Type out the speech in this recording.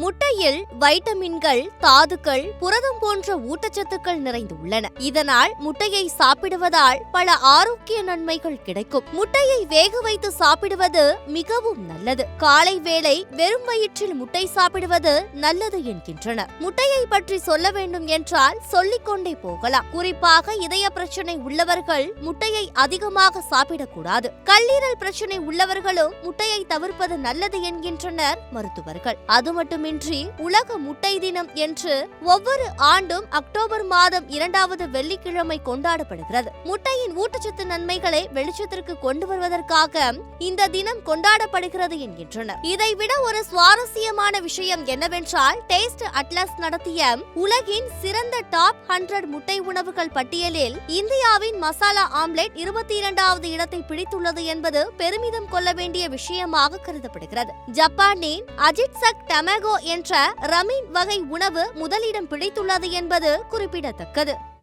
முட்டையில் வைட்டமின்கள், தாதுக்கள், புரதம் போன்ற ஊட்டச்சத்துக்கள் நிறைந்துள்ளன. இதனால் முட்டையை சாப்பிடுவதால் பல ஆரோக்கிய நன்மைகள் கிடைக்கும். முட்டையை வேக வைத்து சாப்பிடுவது மிகவும் நல்லது. காலை வேளை வெறும் வயிற்றில் முட்டை சாப்பிடுவது நல்லது என்கின்றனர். முட்டையை பற்றி சொல்ல வேண்டும் என்றால் சொல்லிக்கொண்டே போகலாம். குறிப்பாக இதய பிரச்சனை உள்ளவர்கள் முட்டையை அதிகமாக சாப்பிடக்கூடாது. கல்லீரல் பிரச்சனை உள்ளவர்களும் முட்டையை தவிர்ப்பது நல்லது என்கின்றனர் மருத்துவர்கள். அது மட்டுமின்றி உலக முட்டை தினம் என்று ஒவ்வொரு ஆண்டும் அக்டோபர் மாதம் 2வது வெள்ளிக்கிழமை கொண்டாடப்படுகிறது. முட்டையின் ஊட்டச்சத்து நன்மைகளை வெளிச்சத்திற்கு கொண்டு வருவதற்காக இந்த தினம் கொண்டாடப்படுகிறது என்கின்றனர். இதைவிட ஒரு சுவாரஸ்யமான விஷயம் என்னவென்றால், டேஸ்ட் அட்லஸ் நடத்திய உலகின் சிறந்த டாப் 100 முட்டை உணவுகள் பட்டியலில் இந்தியாவின் மசாலா ஆம்லெட் 22வது இடத்தை பிடித்துள்ளது என்பது பெருமிதம் கொள்ள வேண்டிய விஷயமாக கருதப்படுகிறது. ஜப்பானின் அஜிட்சக் டமேகோ என்ற ரமீன் வகை உணவு முதலிடம் பிடித்துள்ளது என்பது குறிப்பிடத்தக்கது.